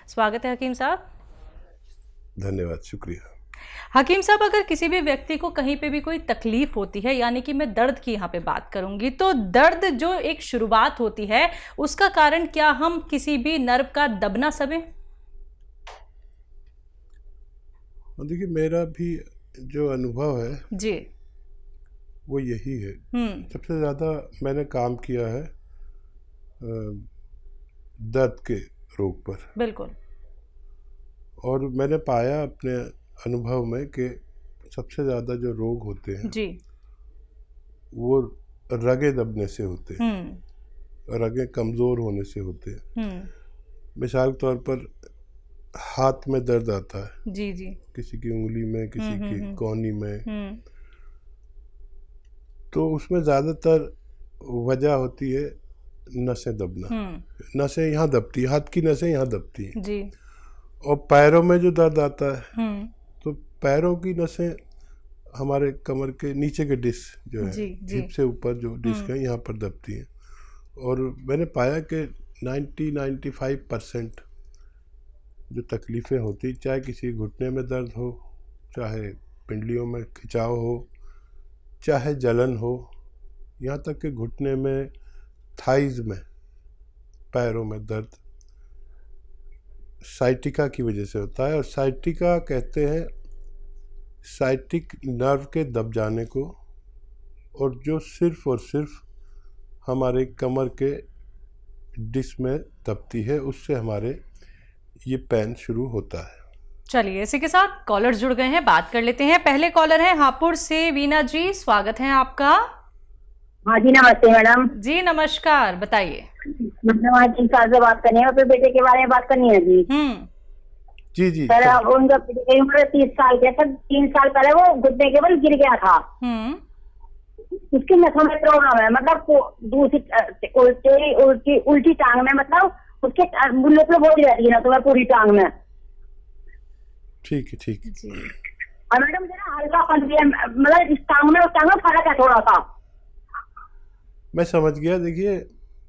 स्वागत है हकीम साहब। धन्यवाद, शुक्रिया। हकीम साहब, अगर किसी भी व्यक्ति को कहीं पे भी कोई तकलीफ होती है, यानी कि मैं दर्द की यहाँ पे बात करूंगी, तो दर्द जो एक शुरुआत होती है उसका कारण क्या हम किसी भी नर्व का दबना समझें? देखिए, मेरा भी जो अनुभव है जी, वो यही है। सबसे ज़्यादा मैंने काम किया है दर्द के रोग पर। बिल्कुल। और मैंने पाया अपने अनुभव में कि सबसे ज़्यादा जो रोग होते हैं जी, वो रगें दबने से होते हैं, रगें कमज़ोर होने से होते हैं। मिसाल के तौर पर हाथ में दर्द आता है, जी जी, किसी की उंगली में, किसी की कौनी में, तो उसमें ज़्यादातर वजह होती है नसें दबना। नसें यहाँ दबती है, हाथ की नसें यहाँ दबती हैं जी। और पैरों में जो दर्द आता है तो पैरों की नसें हमारे कमर के नीचे के डिस्क जो है, हिप से ऊपर जो डिस्क है, यहाँ पर दबती हैं। और मैंने पाया कि 90-95% जो तकलीफ़ें होती, चाहे किसी घुटने में दर्द हो, चाहे पिंडलियों में खिंचाव हो, चाहे जलन हो, यहाँ तक कि घुटने में, थाइज में, पैरों में दर्द साइटिका की वजह से होता है। और साइटिका कहते हैं साइटिक नर्व के दब जाने को, और जो सिर्फ और सिर्फ हमारे कमर के डिस्क में दबती है, उससे हमारे ये पेन शुरू होता है। चलिए, इसी के साथ कॉलर जुड़ गए हैं, बात कर लेते हैं। पहले कॉलर हैं हापुड़ से वीना जी, स्वागत है आपका। हाँ जी, नमस्ते मैडम जी नमस्कार, बताइए। मतलब आज 3 साल से बात करनी है, अपने बेटे के बारे में बात करनी है जी। जी जी सर, उनका बेटे की उम्र 30 साल के। सर 3 साल पहले वो घुटने के बल गिर गया था। उसकी नसों में प्रॉब्लम है, मतलब दूसरी उल्टी टांग में, मतलब उसके बुल्ले पे बोल जाती है नसों में, पूरी टांग में। ठीक है, ठीक है। और मैडम जरा हल्का पन भी है, मतलब इस टांग में उस टांग में फर्क है थोड़ा सा। मैं समझ गया। देखिए,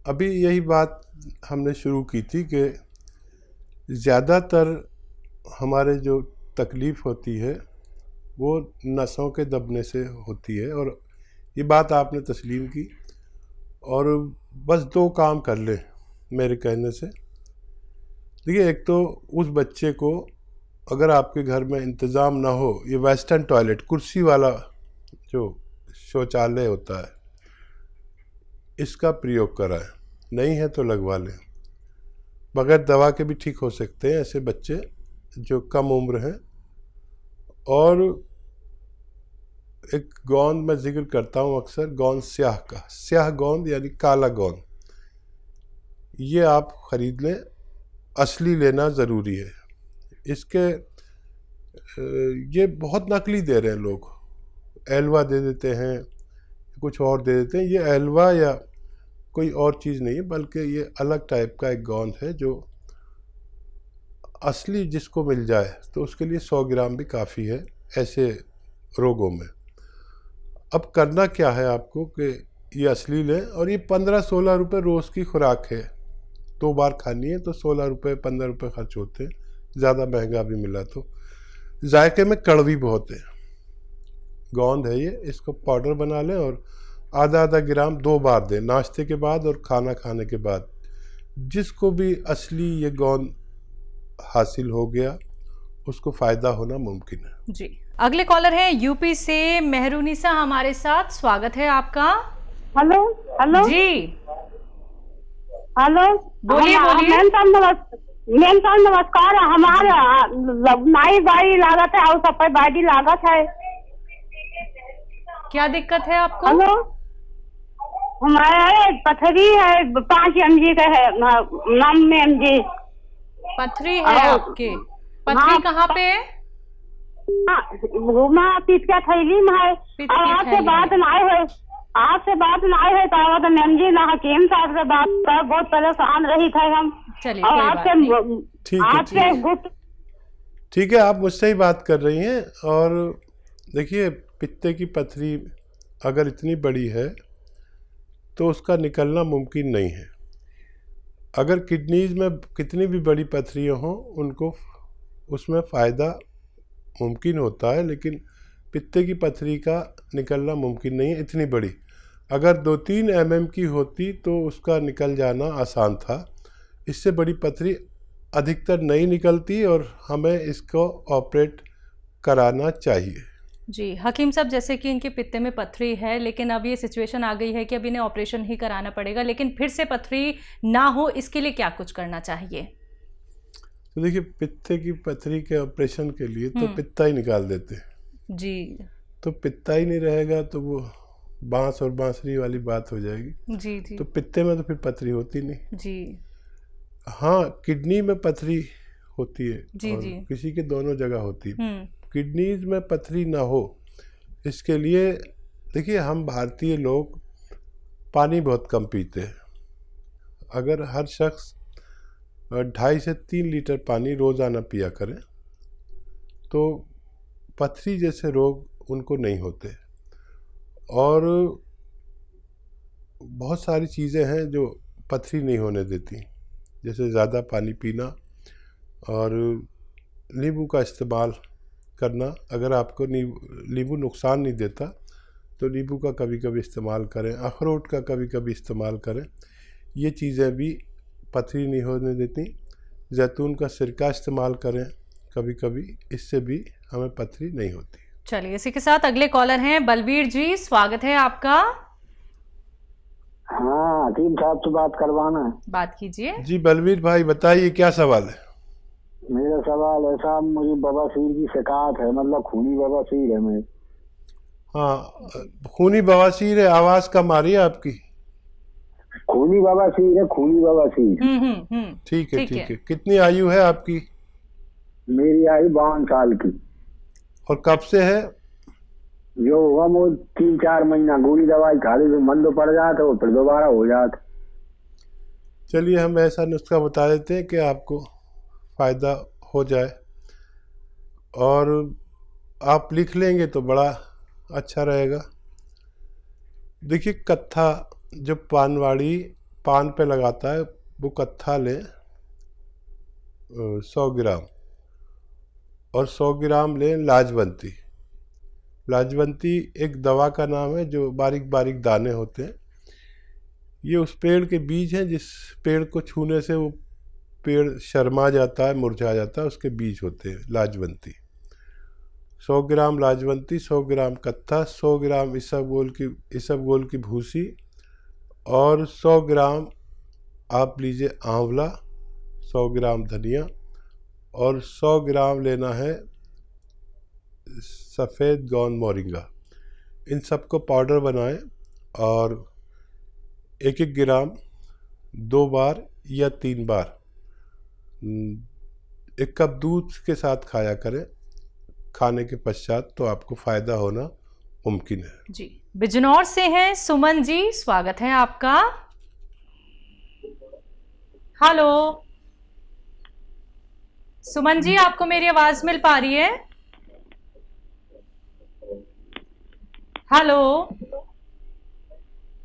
अभी यही बात हमने शुरू की थी कि ज़्यादातर हमारे जो तकलीफ़ होती है वो नसों के दबने से होती है, और ये बात आपने तस्लीम की। और बस 2 काम कर ले मेरे कहने से। देखिए, एक तो उस बच्चे को, अगर आपके घर में इंतज़ाम ना हो, ये वेस्टर्न टॉयलेट, कुर्सी वाला जो शौचालय होता है, इसका प्रयोग कराएं। नहीं है तो लगवा लें। बगैर दवा के भी ठीक हो सकते हैं ऐसे बच्चे जो कम उम्र हैं। और एक गोंद मैं जिक्र करता हूँ अक्सर, गोंद स्याह का, स्याह गोंद यानी काला गोंद, ये आप ख़रीद लें। असली लेना ज़रूरी है। इसके ये बहुत नकली दे रहे हैं लोग, एलवा दे देते हैं, कुछ और दे देते हैं। ये एलवा या कोई और चीज़ नहीं है, बल्कि ये अलग टाइप का एक गोंद है जो असली जिसको मिल जाए तो उसके लिए 100 ग्राम भी काफ़ी है ऐसे रोगों में। अब करना क्या है आपको कि ये असली लें, और ये 15-16 रुपये रोज़ की खुराक है। 2 बार खानी है तो 16 रुपये 15 रुपये खर्च होते हैं, ज़्यादा महंगा भी मिला तो। जायके में कड़वी बहुत है। गोंद है ये, इसको पाउडर बना लें और आधा ग्राम 2 बार दें, नाश्ते के बाद और खाना खाने के बाद। जिसको भी असली ये गोंद हासिल हो गया उसको फ़ायदा होना मुमकिन है जी। अगले कॉलर है यूपी से मेहरुनिसा हमारे साथ, स्वागत है आपका। हेलो हेलो जी, हेलो, बोलिए बोलिए। मैम साहब नमस्कार। हमारा नाई बाई लागत है और सब बाड़ी लागत है। क्या दिक्कत है आपको? हेलो, हमारे पथरी है, 5 mg का है, नाम में mg पथरी है आपके? पथरी हाँ, कहाँ पे है? घूमा पिचका थैली में है। आपसे बात नहीं है, आपसे बात नहीं है तो मैम जी ना हकीम साहब से बात कर, बहुत परेशान रही थे हम। चलिए, और कोई बात नहीं। आपसे ठीक है, आप मुझसे ही बात कर रही हैं। और देखिए, पित्ते की पथरी अगर इतनी बड़ी है तो उसका निकलना मुमकिन नहीं है। अगर किडनीज में कितनी भी बड़ी पथरियाँ हों उनको उसमें फ़ायदा मुमकिन होता है, लेकिन पित्ते की पथरी का निकलना मुमकिन नहीं है इतनी बड़ी। अगर 2-3 mm की होती तो उसका निकल जाना आसान था। इससे बड़ी पथरी अधिकतर नहीं निकलती और हमें इसको ऑपरेट कराना चाहिए। जी हकीम साहब, जैसे कि इनके पित्ते में पथरी है, लेकिन अब ये सिचुएशन आ गई है कि अब इन्हें ऑपरेशन ही कराना पड़ेगा, लेकिन फिर से पथरी ना हो इसके लिए क्या कुछ करना चाहिए? तो देखिए, पित्ते की पथरी के ऑपरेशन के लिए तो पित्ता ही निकाल देते हैं जी। तो पित्ता ही नहीं रहेगा तो वो बांस और बांसुरी वाली बात हो जाएगी। जी जी तो पित्ते में तो फिर पथरी होती नहीं। जी हाँ, किडनी में पथरी होती है जी और जी किसी के दोनों जगह होती है। किडनीज में पथरी ना हो इसके लिए देखिए, हम भारतीय लोग पानी बहुत कम पीते हैं। अगर हर शख्स 2.5 से 3 लीटर पानी रोज़ाना पिया करें तो पथरी जैसे रोग उनको नहीं होते। और बहुत सारी चीज़ें हैं जो पथरी नहीं होने देती, जैसे ज़्यादा पानी पीना और नींबू का इस्तेमाल करना। अगर आपको नींबू नुकसान नहीं देता तो नींबू का कभी कभी इस्तेमाल करें, अखरोट का कभी कभी इस्तेमाल करें, ये चीज़ें भी पथरी नहीं होने देती। जैतून का सिरका इस्तेमाल करें कभी कभी, इससे भी हमें पथरी नहीं होती। चलिए, इसी के साथ अगले कॉलर हैं बलवीर जी, स्वागत है आपका। हाँ, हकीम साहब से बात करवाना है। बात कीजिए। जी बलवीर भाई, बताइए क्या सवाल है? मेरा सवाल है साहब, मुझे बवासीर की शिकायत है, मतलब खूनी बवासीर है मेरे। हाँ, खूनी बवासीर है। आवाज़ कम आ रही है आपकी। खूनी बवासीर है, खूनी बवासीर। ठीक है, ठीक है। कितनी आयु है आपकी? मेरी आयु 52 साल की। और कब से है? जो हुआ वो 3-4 महीना गोली दवाई खा ली तो मन तो पड़ जाता है, फिर दोबारा हो जाता। चलिए, हम ऐसा नुस्खा बता देते हैं कि आपको फ़ायदा हो जाए, और आप लिख लेंगे तो बड़ा अच्छा रहेगा। देखिए, कत्था जो पानवाड़ी पान पे लगाता है वो कत्था लें 100 ग्राम, और 100 ग्राम लें लाजवंती। लाजवंती एक दवा का नाम है जो बारीक बारीक दाने होते हैं। ये उस पेड़ के बीज हैं जिस पेड़ को छूने से वो पेड़ शर्मा जाता है, मुरझा जाता है, उसके बीज होते हैं लाजवंती। 100 ग्राम लाजवंती, 100 ग्राम कत्था, 100 ग्राम इसबगोल की भूसी, और 100 ग्राम आप लीजिए आंवला, 100 ग्राम धनिया, और 100 ग्राम लेना है सफ़ेद गौन मोरिंगा। इन सबको पाउडर बनाएं और 1-1 ग्राम 2 बार या 3 बार 1 कप दूध के साथ खाया करें। खाने के पश्चात तो आपको फ़ायदा होना मुमकिन है। जी, बिजनौर से हैं सुमन जी, स्वागत है आपका। हेलो सुमन जी, आपको मेरी आवाज मिल पा रही है? हेलो,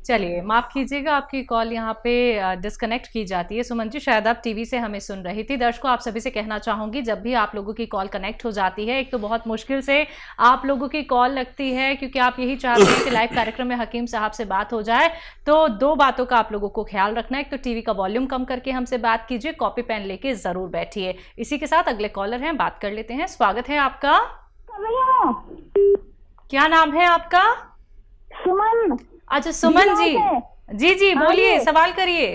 चलिए माफ कीजिएगा, आपकी कॉल यहाँ पे डिस्कनेक्ट की जाती है। सुमन जी, शायद आप टीवी से हमें सुन रही थी। दर्शकों, आप सभी से कहना चाहूंगी, जब भी आप लोगों की कॉल कनेक्ट हो जाती है, एक तो बहुत मुश्किल से आप लोगों की कॉल लगती है क्योंकि आप यही चाहते हैं कि लाइव कार्यक्रम में हकीम साहब से बात हो जाए, तो 2 बातों का आप लोगों को ख्याल रखना है। एक तो टीवी का वॉल्यूम कम करके हमसे बात कीजिए, कॉपी पेन लेके जरूर बैठिए। इसी के साथ अगले कॉलर हैं, बात कर लेते हैं। स्वागत है आपका। क्या नाम है आपका? सुमन। अच्छा सुमन जी, जी जी बोलिए, सवाल करिए।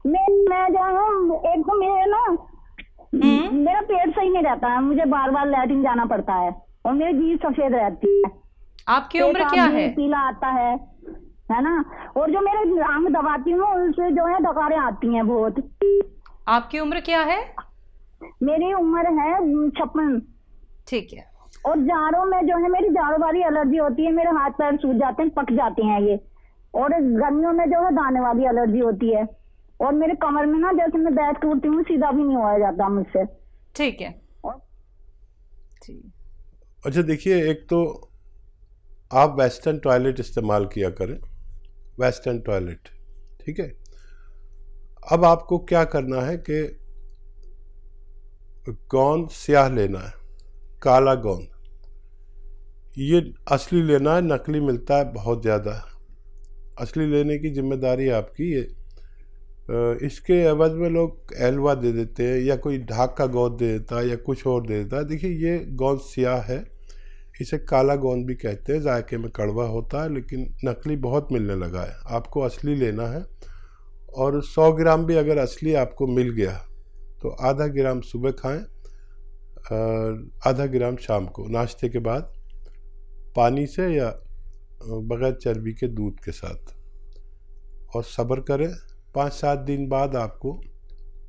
मैं जो हूँ, एक तो मेरे ना मेरा पेट सही नहीं रहता है, मुझे बार बार लैट्रिन जाना पड़ता है, और मेरी जीभ सफेद रहती है। आपकी उम्र क्या है? पीला आता है ना, और जो मेरे अंग दबाती हूँ उससे जो है डकारें आती हैं बहुत। आपकी उम्र क्या है? मेरी उम्र है 56। ठीक है। और जाड़ों में जो है मेरी जाड़ों वाली एलर्जी होती है, मेरे हाथ पैर सूज जाते हैं, पक जाते हैं ये। और गर्मियों में जो है दाने वाली एलर्जी होती है, और मेरे कमर में ना जैसे मैं बैठ के उठती हूँ सीधा भी नहीं हुआ जाता मुझसे। ठीक है। अच्छा देखिए, एक तो आप वेस्टर्न टॉयलेट इस्तेमाल किया करें, वेस्टर्न टॉयलेट, ठीक है। अब आपको क्या करना है कि गोंद स्याह लेना है, काला गोंद। ये असली लेना है, नकली मिलता है बहुत ज़्यादा। असली लेने की जिम्मेदारी आपकी है। इसके एवज में लोग एलवा दे देते हैं या कोई ढाक का गोंद दे देता है या कुछ और दे देता है। देखिए ये गोंद स्याह है, इसे काला गोंद भी कहते हैं, जायके में कड़वा होता है, लेकिन नकली बहुत मिलने लगा है। आपको असली लेना है और 100 ग्राम भी अगर असली आपको मिल गया तो आधा ग्राम सुबह खाएं, आधा ग्राम शाम को नाश्ते के बाद पानी से या बगैर चर्बी के दूध के साथ। और सब्र करें, 5-7 दिन बाद आपको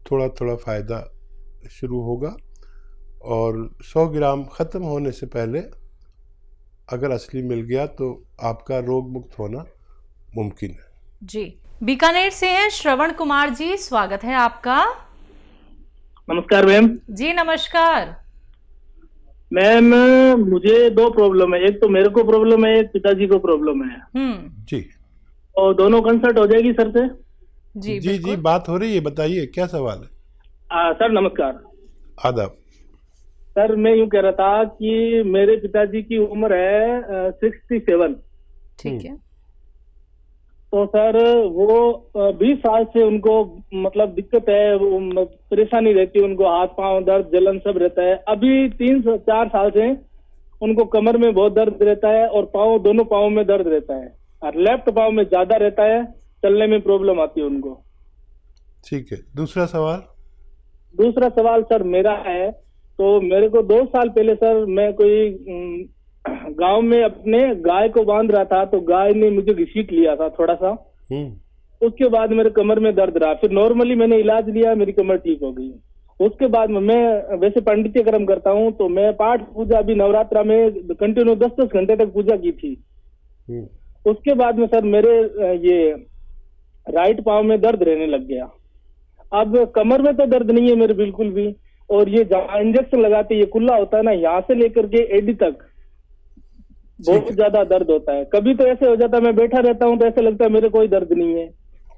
थोड़ा थोड़ा फ़ायदा शुरू होगा और 100 ग्राम ख़त्म होने से पहले अगर असली मिल गया तो आपका रोग मुक्त होना मुमकिन है। जी, बीकानेर से हैं श्रवण कुमार जी, स्वागत है आपका। नमस्कार मैम। जी नमस्कार मैम, मुझे 2 प्रॉब्लम है, एक तो मेरे को प्रॉब्लम है, एक पिताजी को प्रॉब्लम है। जी, और दोनों कंसल्ट हो जाएगी सर से? जी, बात हो रही है, बताइए क्या सवाल है। सर नमस्कार। आदाब। सर मैं यूँ कह रहा था कि मेरे पिताजी की उम्र है 67। ठीक है। तो सर वो 20 साल से उनको मतलब दिक्कत है, परेशानी रहती है, उनको हाथ पांव दर्द जलन सब रहता है। अभी 3-4 साल से उनको कमर में बहुत दर्द रहता है और दोनों पाँव में दर्द रहता है, और लेफ्ट पाँव में ज्यादा रहता है, चलने में प्रॉब्लम आती है उनको। ठीक है, दूसरा सवाल। दूसरा सवाल सर मेरा है, तो मेरे को 2 साल पहले सर मैं कोई गांव में अपने गाय को बांध रहा था, तो गाय ने मुझे घसीट लिया था थोड़ा सा। उसके बाद मेरे कमर में दर्द रहा, फिर नॉर्मली मैंने इलाज लिया, मेरी कमर ठीक हो गई। उसके बाद मैं वैसे पंडितीय कर्म करता हूँ, तो मैं पाठ पूजा अभी नवरात्रा में कंटिन्यू 10-10 घंटे तक पूजा की थी। उसके बाद में सर मेरे ये राइट पाँव में दर्द रहने लग गया। अब कमर में तो दर्द नहीं है मेरे बिल्कुल भी, और ये जहाँ इंजेक्शन लगाते ये कुल्ला होता है ना, यहाँ से लेकर के एडी तक बहुत ज्यादा दर्द होता है। कभी तो ऐसे हो जाता है मैं बैठा रहता हूँ तो ऐसे लगता है मेरे कोई दर्द नहीं है,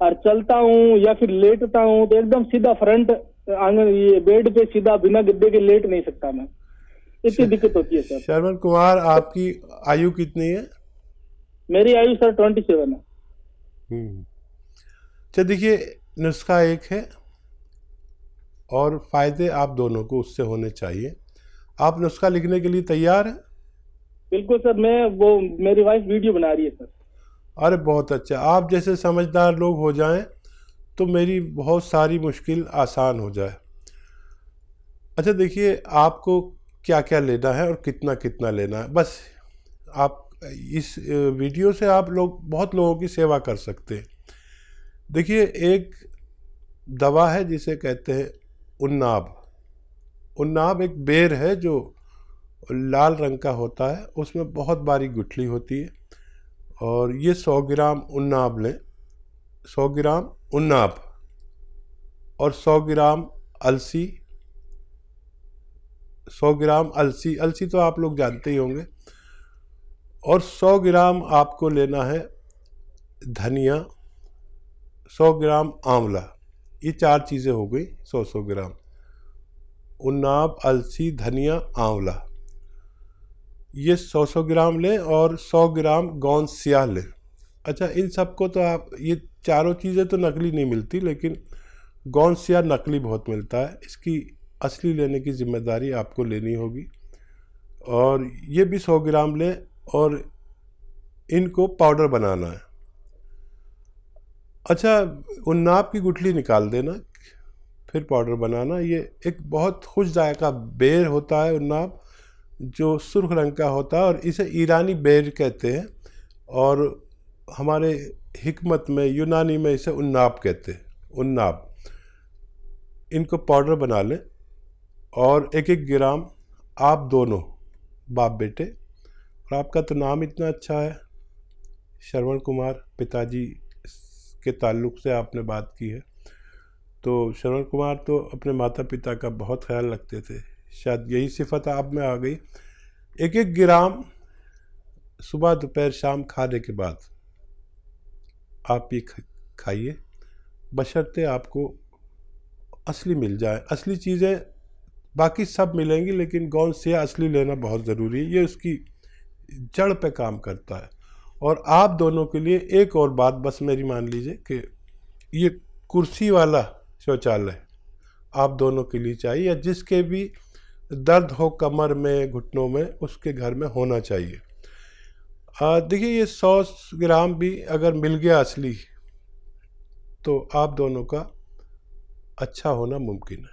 और चलता हूँ या फिर लेटता हूँ तो एकदम सीधा फ्रंट आंगन ये बेड पे सीधा बिना गद्दे के लेट नहीं सकता मैं, इतनी दिक्कत होती है सर। श्रवण कुमार, आपकी आयु कितनी है? मेरी आयु सर 27 है। अच्छा देखिए, नुस्खा एक है और फायदे आप दोनों को उससे होने चाहिए। आप नुस्खा लिखने के लिए तैयार हैं? बिल्कुल सर, मेरी वाइफ वीडियो बना रही है सर। अरे बहुत अच्छा, आप जैसे समझदार लोग हो जाएं तो मेरी बहुत सारी मुश्किल आसान हो जाए। अच्छा देखिए, आपको क्या क्या लेना है और कितना कितना लेना है, बस आप इस वीडियो से आप लोग बहुत लोगों की सेवा कर सकते हैं। देखिए, एक दवा है जिसे कहते हैं उन्नाब। उन्नाब एक बेर है जो लाल रंग का होता है, उसमें बहुत बारीक गुठली होती है, और ये 100 ग्राम उन्नाब लें। 100 ग्राम उन्नाब और 100 ग्राम अलसी। 100 ग्राम अलसी तो आप लोग जानते ही होंगे। और 100 ग्राम आपको लेना है धनिया, 100 ग्राम आंवला। ये 4 चीज़ें हो गई 100 ग्राम। उन्नाब, अलसी, धनिया, आंवला, ये 100 ग्राम लें और 100 ग्राम गोंद स्याह लें। अच्छा, इन सबको तो आप, ये चारों चीज़ें तो नकली नहीं मिलती, लेकिन गोंद स्याह नकली बहुत मिलता है। इसकी असली लेने की जिम्मेदारी आपको लेनी होगी। और ये भी 100 ग्राम लें और इनको पाउडर बनाना है। अच्छा, उन्नाब की गुठली निकाल देना, फिर पाउडर बनाना। ये एक बहुत खुश जायका बेर होता है उन्नाब, जो सुर्ख रंग का होता है, और इसे ईरानी बेर कहते हैं, और हमारे हिकमत में यूनानी में इसे उन्नाब कहते हैं। उन्नाब, इनको पाउडर बना लें और 1-1 ग्राम आप दोनों बाप बेटे, और आपका तो नाम इतना अच्छा है श्रवण कुमार, पिताजी के ताल्लुक़ से आपने बात की है, तो श्रवण कुमार तो अपने माता पिता का बहुत ख्याल रखते थे, शायद यही सिफत आप में आ गई। 1-1 ग्राम सुबह दोपहर शाम खाने के बाद आप ये खाइए बशर्ते आपको असली मिल जाए। असली चीज़ें बाकी सब मिलेंगी, लेकिन गौण से असली लेना बहुत ज़रूरी है, ये उसकी जड़ पे काम करता है। और आप दोनों के लिए एक और बात बस मेरी मान लीजिए कि ये कुर्सी वाला शौचालय आप दोनों के लिए चाहिए, या जिसके भी दर्द हो कमर में, घुटनों में, उसके घर में होना चाहिए। देखिए, ये 100 ग्राम भी अगर मिल गया असली, तो आप दोनों का अच्छा होना मुमकिन है।